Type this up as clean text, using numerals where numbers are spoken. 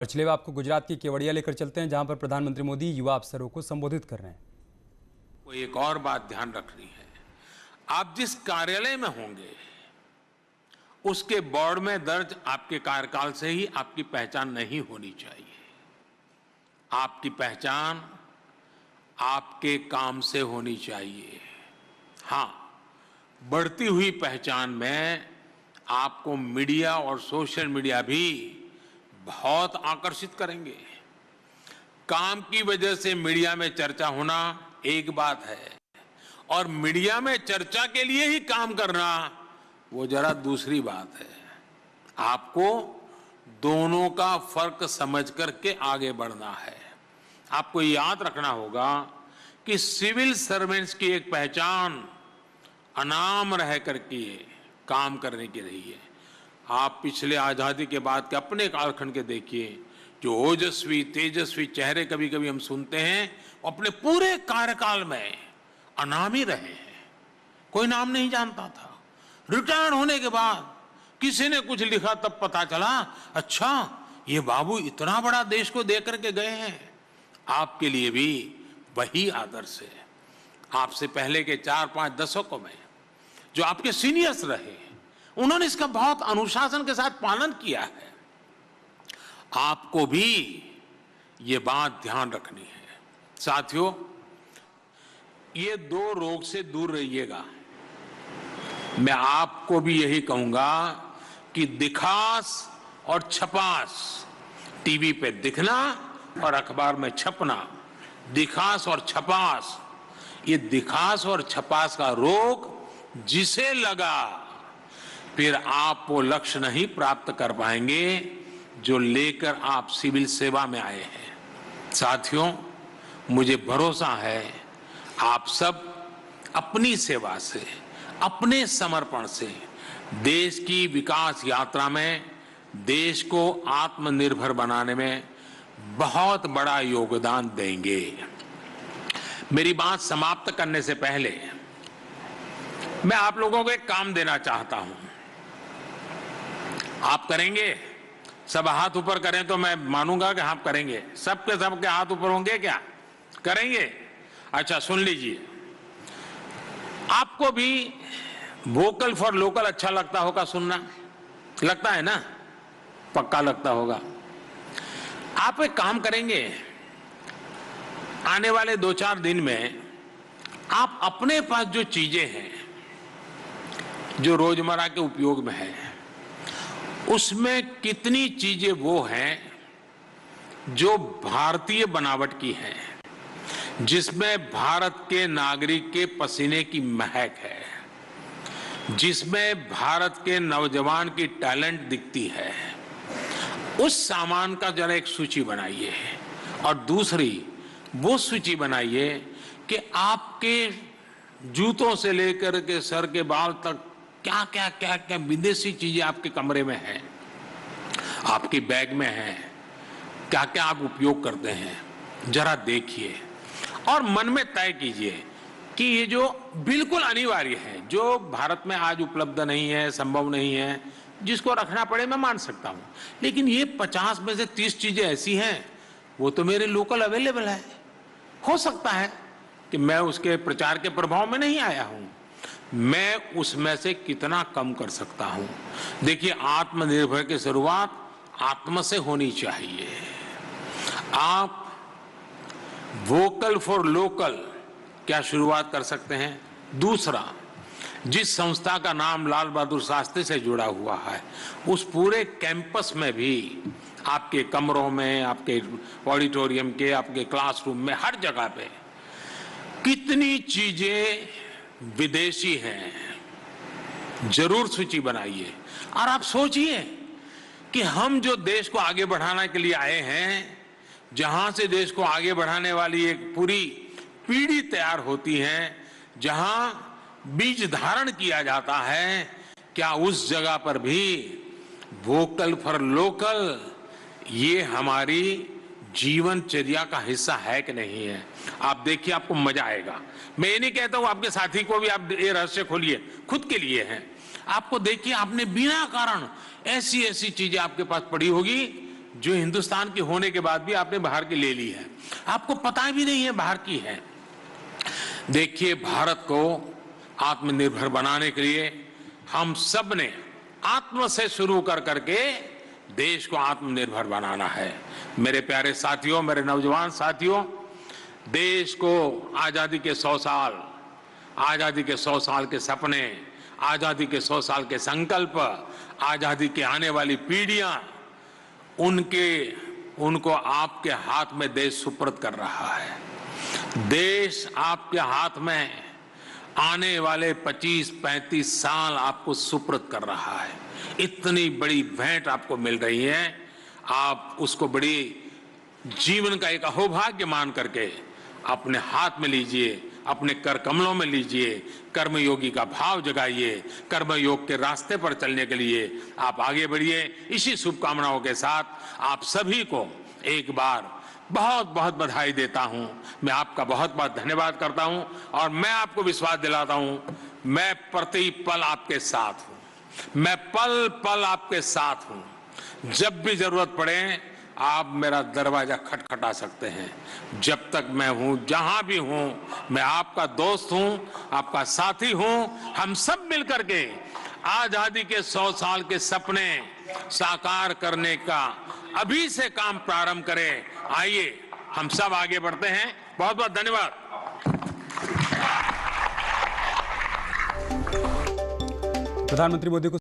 चलिए आपको गुजरात की केवड़िया लेकर चलते हैं, जहां पर प्रधानमंत्री मोदी युवा अफसरों को संबोधित कर रहे हैं। वो एक और बात ध्यान रखनी है, आप जिस कार्यालय में होंगे उसके बोर्ड में दर्ज आपके कार्यकाल से ही आपकी पहचान नहीं होनी चाहिए। आपकी पहचान आपके काम से होनी चाहिए। हाँ, बढ़ती हुई पहचान में आपको मीडिया और सोशल मीडिया भी बहुत आकर्षित करेंगे। काम की वजह से मीडिया में चर्चा होना एक बात है, और मीडिया में चर्चा के लिए ही काम करना वो जरा दूसरी बात है। आपको दोनों का फर्क समझ करके आगे बढ़ना है। आपको याद रखना होगा कि सिविल सर्वेंट्स की एक पहचान अनाम रह करके काम करने की रही है। आप पिछले आजादी के बाद के अपने कालखंड के देखिए, जो ओजस्वी तेजस्वी चेहरे कभी कभी हम सुनते हैं, अपने पूरे कार्यकाल में अनामी रहे हैं। कोई नाम नहीं जानता था। रिटायर होने के बाद किसी ने कुछ लिखा तब पता चला, अच्छा ये बाबू इतना बड़ा देश को दे करके गए हैं। आपके लिए भी वही आदर्श है। आपसे पहले के 4-5 दशकों में जो आपके सीनियर्स रहे, उन्होंने इसका बहुत अनुशासन के साथ पालन किया है। आपको भी ये बात ध्यान रखनी है। साथियों, ये 2 रोग से दूर रहिएगा। मैं आपको भी यही कहूंगा कि दिखास और छपास, टीवी पे दिखना और अखबार में छपना, दिखास और छपास, ये दिखास और छपास का रोग जिसे लगा, फिर आप वो लक्ष्य नहीं प्राप्त कर पाएंगे जो लेकर आप सिविल सेवा में आए हैं। साथियों, मुझे भरोसा है आप सब अपनी सेवा से, अपने समर्पण से देश की विकास यात्रा में देश को आत्मनिर्भर बनाने में बहुत बड़ा योगदान देंगे। मेरी बात समाप्त करने से पहले मैं आप लोगों को एक काम देना चाहता हूं। आप करेंगे? सब हाथ ऊपर करें तो मैं मानूंगा कि आप करेंगे। सबके सबके हाथ ऊपर होंगे क्या? करेंगे? अच्छा, सुन लीजिए। आपको भी वोकल फॉर लोकल अच्छा लगता होगा सुनना, लगता है ना? पक्का लगता होगा। आप एक काम करेंगे, आने वाले 2-4 दिन में आप अपने पास जो चीजें हैं, जो रोजमर्रा के उपयोग में है, उसमें कितनी चीजें वो हैं जो भारतीय बनावट की हैं, जिसमें भारत के नागरिक के पसीने की महक है, जिसमें भारत के नौजवान की टैलेंट दिखती है, उस सामान का जरा एक सूची बनाइए। और दूसरी वो सूची बनाइए कि आपके जूतों से लेकर के सर के बाल तक क्या क्या क्या क्या विदेशी चीजें आपके कमरे में हैं, आपके बैग में हैं, क्या क्या आप उपयोग करते हैं, जरा देखिए और मन में तय कीजिए कि ये जो बिल्कुल अनिवार्य है, जो भारत में आज उपलब्ध नहीं है, संभव नहीं है, जिसको रखना पड़े मैं मान सकता हूं, लेकिन ये 50 में से 30 चीजें ऐसी हैं वो तो मेरे लोकल अवेलेबल है। हो सकता है कि मैं उसके प्रचार के प्रभाव में नहीं आया हूं, मैं उसमें से कितना कम कर सकता हूं। देखिए, आत्मनिर्भर की शुरुआत आत्म से होनी चाहिए। आप वोकल फॉर लोकल क्या शुरुआत कर सकते हैं? दूसरा, जिस संस्था का नाम लाल बहादुर शास्त्री से जुड़ा हुआ है, उस पूरे कैंपस में भी, आपके कमरों में, आपके ऑडिटोरियम के, आपके क्लासरूम में, हर जगह पे कितनी चीजें विदेशी हैं, जरूर सूची बनाइए। और आप सोचिए कि हम जो देश को आगे बढ़ाने के लिए आए हैं, जहां से देश को आगे बढ़ाने वाली एक पूरी पीढ़ी तैयार होती है, जहां बीज धारण किया जाता है, क्या उस जगह पर भी वोकल फॉर लोकल ये हमारी जीवनचर्या का हिस्सा है कि नहीं है? आप देखिए, आपको मजा आएगा। मैं ये नहीं कहता हूं आपके साथी को भी आप ये रहस्य खोलिए, खुद के लिए है। आपको देखिए, आपने बिना कारण ऐसी ऐसी चीजें आपके पास पड़ी होगी जो हिंदुस्तान की होने के बाद भी आपने बाहर की ले ली है, आपको पता भी नहीं है बाहर की है। देखिए, भारत को आत्मनिर्भर बनाने के लिए हम सब ने आत्म से शुरू कर करके देश को आत्मनिर्भर बनाना है। मेरे प्यारे साथियों, मेरे नौजवान साथियों, देश को आजादी के 100 साल, आजादी के 100 साल के सपने, आजादी के 100 साल के संकल्प, आजादी के आने वाली पीढ़ियां, उनको आपके हाथ में देश सुपुर्द कर रहा है। देश आपके हाथ में आने वाले 25-35 साल आपको सुपुर्द कर रहा है। इतनी बड़ी भेंट आपको मिल रही है, आप उसको बड़ी जीवन का एक अहोभाग्य मान करके अपने हाथ में लीजिए, अपने कर कमलों में लीजिए, कर्मयोगी का भाव जगाइए, कर्मयोग के रास्ते पर चलने के लिए आप आगे बढ़िए। इसी शुभकामनाओं के साथ आप सभी को एक बार बहुत बहुत बधाई देता हूं। मैं आपका बहुत बहुत धन्यवाद करता हूं और मैं आपको विश्वास दिलाता हूं, मैं प्रति पल आपके साथ हूं, मैं पल पल आपके साथ हूं। जब भी जरूरत पड़े आप मेरा दरवाजा खटखटा सकते हैं। जब तक मैं हूं, जहां भी हूं, मैं आपका दोस्त हूं, आपका साथी हूं। हम सब मिलकर के आजादी के 100 साल के सपने साकार करने का अभी से काम प्रारंभ करें। आइए हम सब आगे बढ़ते हैं। बहुत बहुत धन्यवाद। प्रधानमंत्री मोदी को